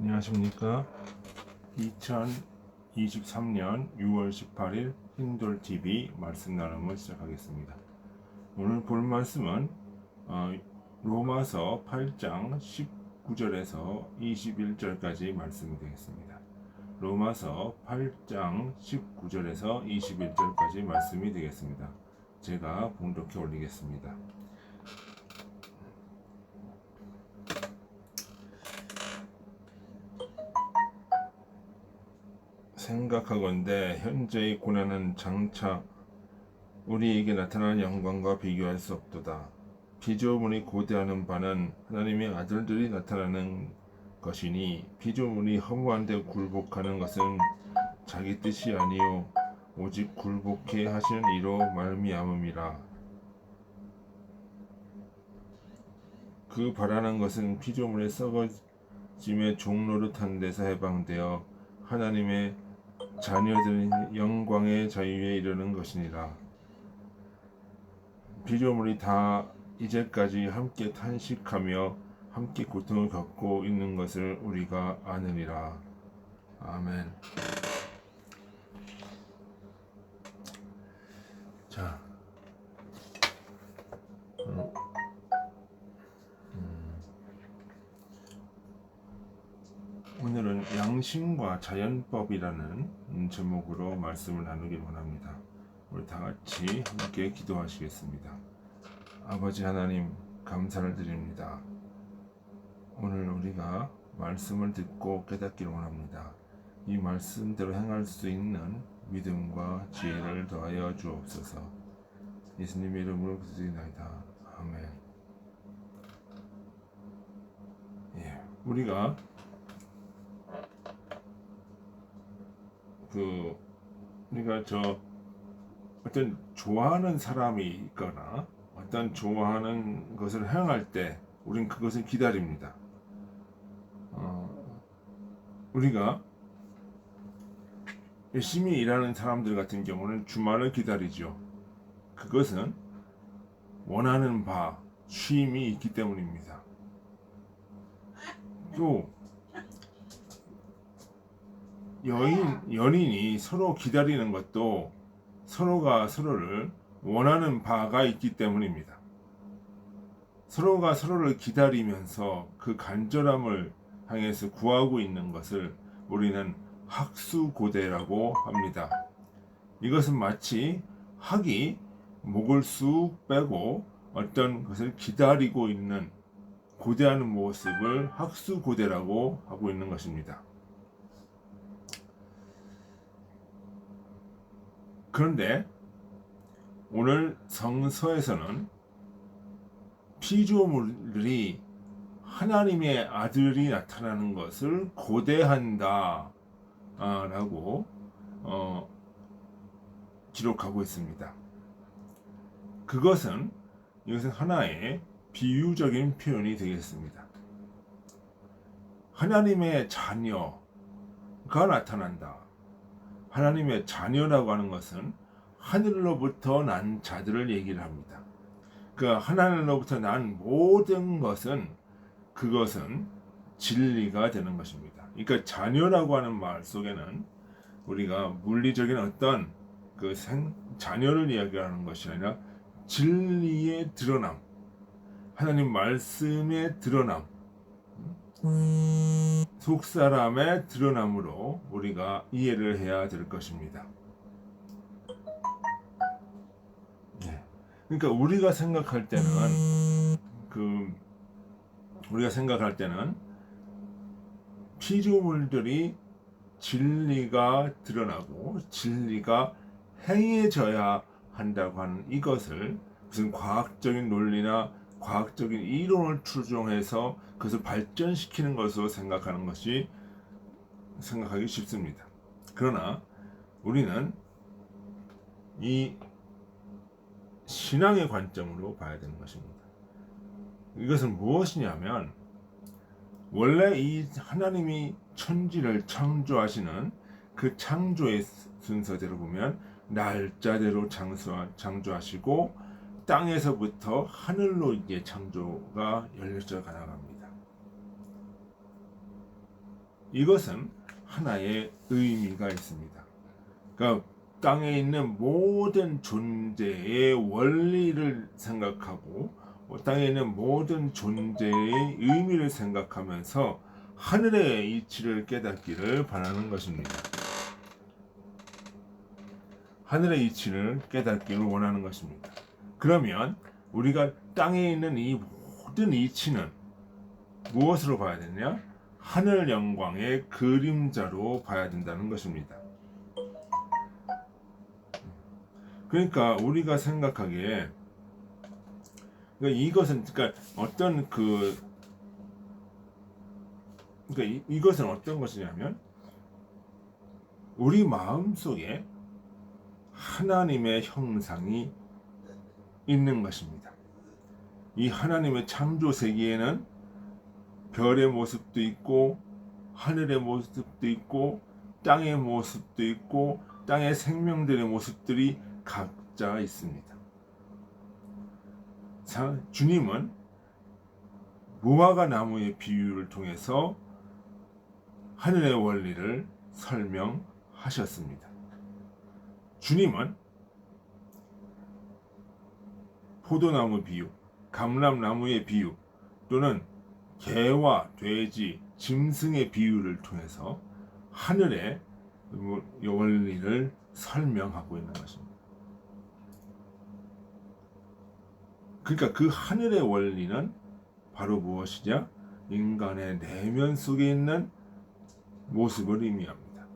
안녕하십니까. 2023년 6월 18일 힌돌TV 말씀 나눔을 시작하겠습니다. 오늘 볼 말씀은 로마서 8장 19절에서 21절까지 말씀이 되겠습니다. 로마서 8장 19절에서 21절까지 말씀이 되겠습니다. 제가 봉독해 올리겠습니다. 생각하건대 현재의 고난은 장차 우리에게 나타나는 영광과 비교할 수 없도다. 피조물이 고대하는 바는 하나님의 아들들이 나타나는 것이니 피조물이 허무한 데 굴복하는 것은 자기 뜻이 아니요 오직 굴복해 하시는 이로 말미암음이라. 그 바라는 것은 피조물의 썩어짐의 종노릇한 데서 해방되어 하나님의 자녀들의 영광의 자유에 이르는 것이니라. 피조물이 다 이제까지 함께 탄식하며 함께 고통을 겪고 있는 것을 우리가 아느니라. 아멘. 자, 오늘은 양심과 자연법이라는 제목으로 말씀을 나누길 원합니다. 우리 다 같이 함께 기도하시겠습니다. 아버지 하나님, 감사를 드립니다. 오늘 우리가 말씀을 듣고 깨닫기를 원합니다. 이 말씀대로 행할 수 있는 믿음과 지혜를 더하여 주옵소서. 예수님의 이름으로 기도드리나이다. 아멘. 우리가 어떤 좋아하는 사람이 있거나 어떤 좋아하는 것을 행할 때 우린 그것을 기다립니다. 우리가 열심히 일하는 사람들 같은 경우는 주말을 기다리죠. 그것은 원하는 바 쉼이 있기 때문입니다. 또 연인이 서로 기다리는 것도 서로가 서로를 원하는 바가 있기 때문입니다. 서로가 서로를 기다리면서 그 간절함을 향해서 구하고 있는 것을 우리는 학수고대라고 합니다. 이것은 마치 학이 목을 쑥 빼고 어떤 것을 기다리고 있는 고대하는 모습을 학수고대라고 하고 있는 것입니다. 그런데 오늘 성서에서는 피조물들이 하나님의 아들이 나타나는 것을 고대한다 라고 기록하고 있습니다. 이것은 하나의 비유적인 표현이 되겠습니다. 하나님의 자녀가 나타난다. 하나님의 자녀라고 하는 것은 하늘로부터 난 자들을 얘기를 합니다. 그 하나님로부터 난 모든 것은 그것은 진리가 되는 것입니다. 그러니까 자녀라고 하는 말 속에는 우리가 물리적인 어떤 자녀를 이야기하는 것이 아니라 진리의 드러남, 하나님 말씀의 드러남, 속사람의 드러남으로 우리가 이해를 해야 될 것입니다. 그러니까 우리가 생각할 때는 피조물들이 진리가 드러나고 진리가 행해져야 한다고 하는 이것을 무슨 과학적인 논리나 과학적인 이론을 추종해서 그것을 발전시키는 것으로 생각하기 쉽습니다. 그러나 우리는 이 신앙의 관점으로 봐야 되는 것입니다. 이것은 무엇이냐면 원래 이 하나님이 천지를 창조하시는 그 창조의 순서대로 보면 날짜대로 창조하시고 땅에서부터 하늘로 이제 창조가 열려져 가나갑니다. 이것은 하나의 의미가 있습니다. 그러니까 땅에 있는 모든 존재의 원리를 생각하고 땅에 있는 모든 존재의 의미를 생각하면서 하늘의 이치를 깨닫기를 바라는 것입니다. 하늘의 이치를 깨닫기를 원하는 것입니다. 그러면 우리가 땅에 있는 이 모든 이치는 무엇으로 봐야 되냐? 하늘 영광의 그림자로 봐야 된다는 것입니다. 그러니까 우리가 생각하기에 이것은 어떤 이것은 어떤 것이냐면 우리 마음 속에 하나님의 형상이 있는 것입니다. 이 하나님의 창조 세계에는 별의 모습도 있고 하늘의 모습도 있고 땅의 모습도 있고 땅의 생명들의 모습들이 각자 있습니다. 주님은 무화과 나무의 비유를 통해서 하늘의 원리를 설명하셨습니다. 주님은 포도나무 비유, 감람나무의 비유 또는 개와 돼지, 짐승의 비유를 통해서 하늘의 원리를 설명하고 있는 것입니다. 그러니까 그 하늘의 원리는 바로 무엇이냐? 인간의 내면 속에 있는 모습을 의미합니다.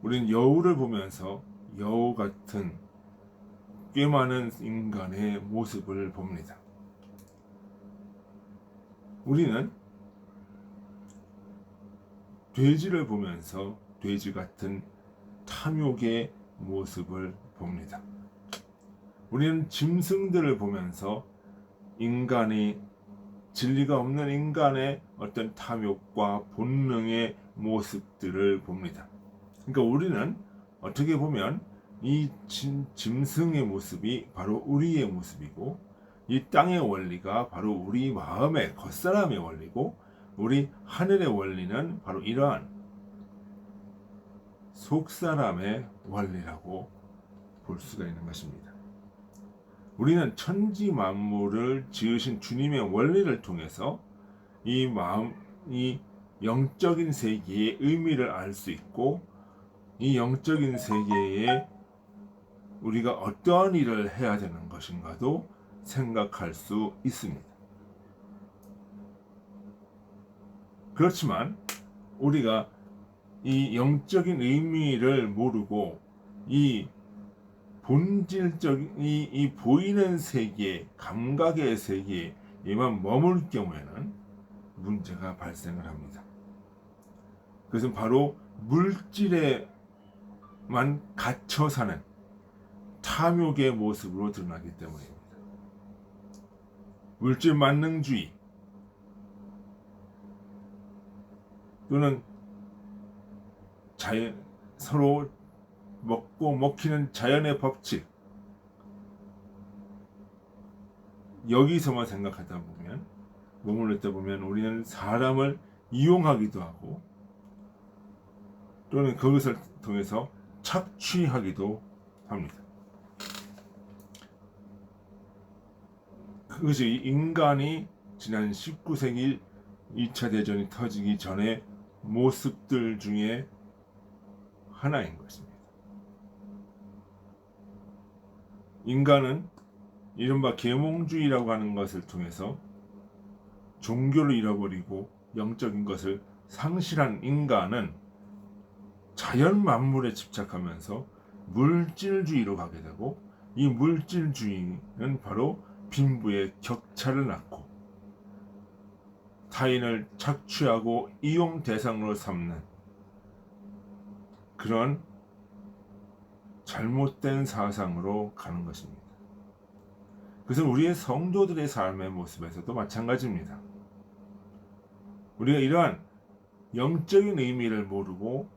우리는 여우를 보면서 여우 같은 꽤 많은 인간의 모습을 봅니다. 우리는 돼지를 보면서 돼지 같은 탐욕의 모습을 봅니다. 우리는 짐승들을 보면서 인간이 진리가 없는 인간의 어떤 탐욕과 본능의 모습들을 봅니다. 그러니까 우리는 어떻게 보면 이 짐승의 모습이 바로 우리의 모습이고 이 땅의 원리가 바로 우리 마음의 겉사람의 원리고 우리 하늘의 원리는 바로 이러한 속사람의 원리라고 볼 수가 있는 것입니다. 우리는 천지 만물을 지으신 주님의 원리를 통해서 이 영적인 세계의 의미를 알 수 있고 이 영적인 세계에 우리가 어떠한 일을 해야 되는 것인가도 생각할 수 있습니다. 그렇지만 우리가 이 영적인 의미를 모르고 이 본질적인 이 보이는 세계, 감각의 세계에만 머물 경우에는 문제가 발생을 합니다. 그것은 바로 물질에만 갇혀 사는 탐욕의 모습으로 드러나기 때문입니다. 물질 만능주의 또는 서로 먹고 먹히는 자연의 법칙, 여기서만 생각하다 보면 머물렀다 보면 우리는 사람을 이용하기도 하고 또는 그것을 통해서 착취하기도 합니다. 그것이 인간이 지난 19세기 2차 대전이 터지기 전에 모습들 중에 하나인 것입니다. 인간은 이른바 계몽주의라고 하는 것을 통해서 종교를 잃어버리고 영적인 것을 상실한 인간은 자연 만물에 집착하면서 물질주의로 가게 되고 이 물질주의는 바로 빈부의 격차를 낳고 타인을 착취하고 이용 대상으로 삼는 그런 잘못된 사상으로 가는 것입니다. 그것은 우리의 성도들의 삶의 모습에서도 마찬가지입니다. 우리가 이러한 영적인 의미를 모르고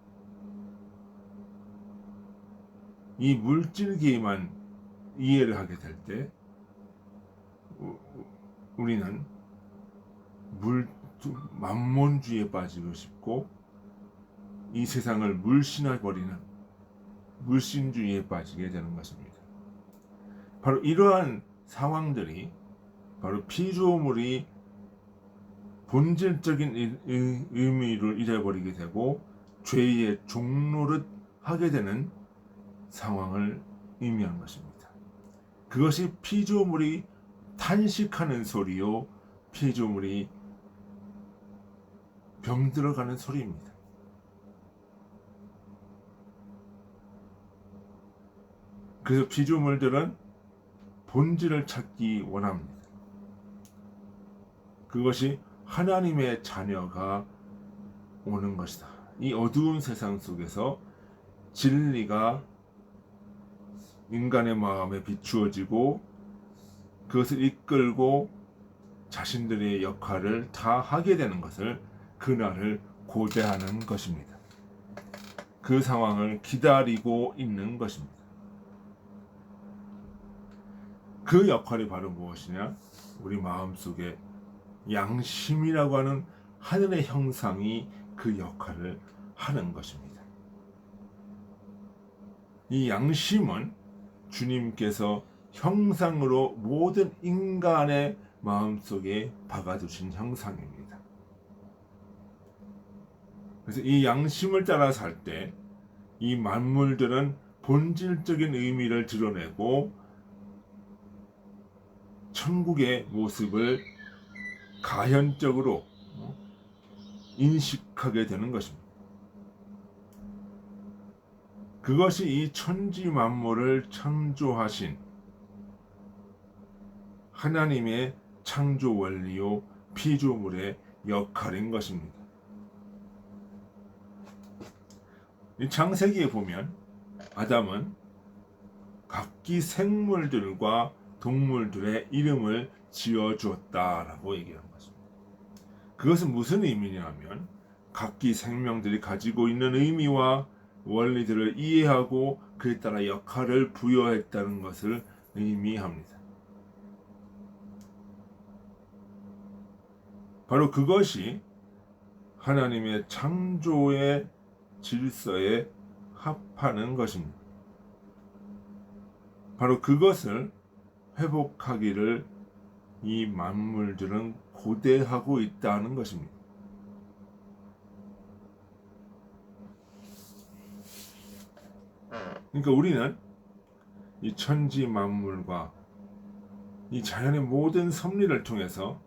이 물질계에만 이해를 하게 될 때 우리는 만몬주의에 빠지고 싶고 이 세상을 물신해버리는 물신주의에 빠지게 되는 것입니다. 바로 이러한 상황들이 바로 피조물이 본질적인 의미를 잃어버리게 되고 죄의 종노릇 하게 되는 상황을 의미하는 것입니다. 그것이 피조물이 탄식하는 소리요, 피조물이 병들어가는 소리입니다. 그래서 피조물들은 본질을 찾기 원합니다. 그것이 하나님의 자녀가 오는 것이다. 이 어두운 세상 속에서 진리가 인간의 마음에 비추어지고 그것을 이끌고 자신들의 역할을 다 하게 되는 것을 그날을 고대하는 것입니다. 그 상황을 기다리고 있는 것입니다. 그 역할이 바로 무엇이냐? 우리 마음속에 양심이라고 하는 하늘의 형상이 그 역할을 하는 것입니다. 이 양심은 주님께서 형상으로 모든 인간의 마음속에 박아두신 형상입니다. 그래서 이 양심을 따라 살 때 이 만물들은 본질적인 의미를 드러내고 천국의 모습을 가현적으로 인식하게 되는 것입니다. 그것이 이 천지 만물을 창조하신 하나님의 창조 원리요 피조물의 역할인 것입니다. 이 창세기에 보면 아담은 각기 생물들과 동물들의 이름을 지어주었다라고 얘기하는 것입니다. 그것은 무슨 의미냐면 각기 생명들이 가지고 있는 의미와 원리들을 이해하고 그에 따라 역할을 부여했다는 것을 의미합니다. 바로 그것이 하나님의 창조의 질서에 합하는 것입니다. 바로 그것을 회복하기를 이 만물들은 고대하고 있다는 것입니다. 그러니까 우리는 이 천지 만물과 이 자연의 모든 섭리를 통해서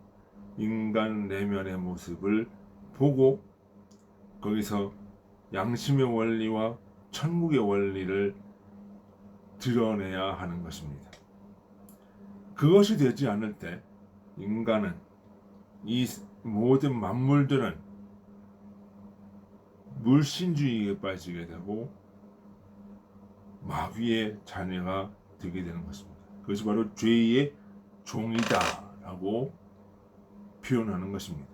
인간 내면의 모습을 보고 거기서 양심의 원리와 천국의 원리를 드러내야 하는 것입니다. 그것이 되지 않을 때 인간은 이 모든 만물들은 물신주의에 빠지게 되고 마귀의 자녀가 되게 되는 것입니다. 그것이 바로 죄의 종이다라고 표현하는 것입니다.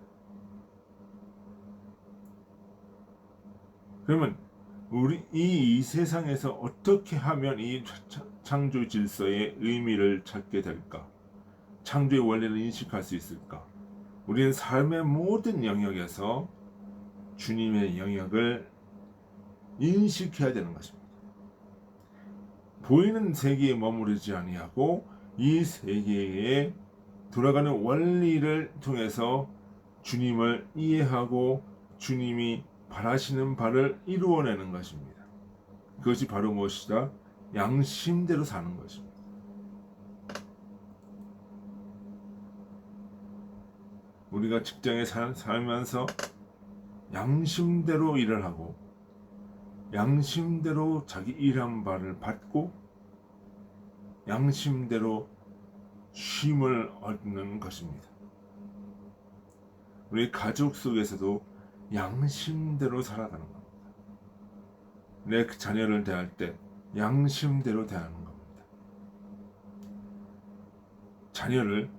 그러면 우리 이 세상에서 어떻게 하면 이 창조 질서의 의미를 찾게 될까? 창조의 원리를 인식할 수 있을까? 우리는 삶의 모든 영역에서 주님의 영역을 인식해야 되는 것입니다. 보이는 세계에 머무르지 아니하고 이 세계에 돌아가는 원리를 통해서 주님을 이해하고 주님이 바라시는 바를 이루어내는 것입니다. 그것이 바로 무엇이다? 양심대로 사는 것입니다. 우리가 직장에 살면서 양심대로 일을 하고 양심대로 자기 일한 바를 받고 양심대로 쉼을 얻는 것입니다. 우리 가족 속에서도 양심대로 살아가는 겁니다. 내 자녀를 대할 때 양심대로 대하는 겁니다. 자녀를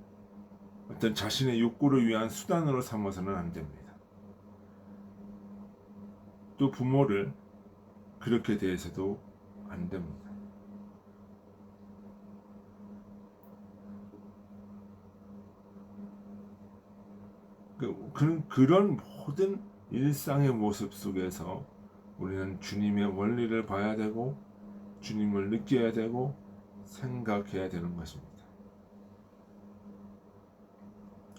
어떤 자신의 욕구를 위한 수단으로 삼아서는 안 됩니다. 또 부모를 그렇게 대해서도 안 됩니다. 그런 모든 일상의 모습 속에서 우리는 주님의 원리를 봐야 되고 주님을 느껴야 되고 생각해야 되는 것입니다.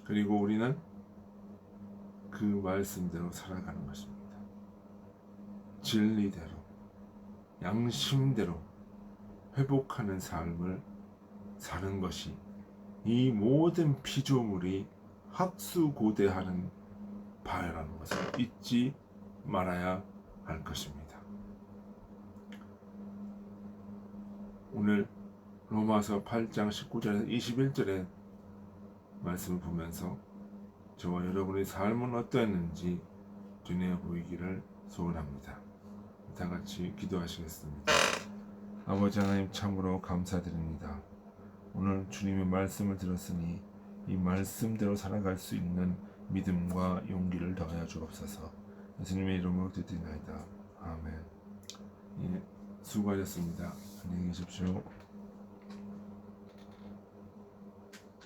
그리고 우리는 그 말씀대로 살아가는 것입니다. 진리대로, 양심대로 회복하는 삶을 사는 것이 이 모든 피조물이 학수고대하는 바라는 것을 잊지 말아야 할 것입니다. 오늘 로마서 8장 19절에서 21절의 말씀을 보면서 저와 여러분의 삶은 어떠했는지 눈에 보이기를 소원합니다. 다 같이 기도하시겠습니다. 아버지 하나님, 참으로 감사드립니다. 오늘 주님의 말씀을 들었으니 이 말씀대로 살아갈 수 있는 믿음과 용기를 더하여 주옵소서. 예수님의 이름으로 기도드리나이다. 아멘. 예, 수고하셨습니다. 안녕히 계십시오.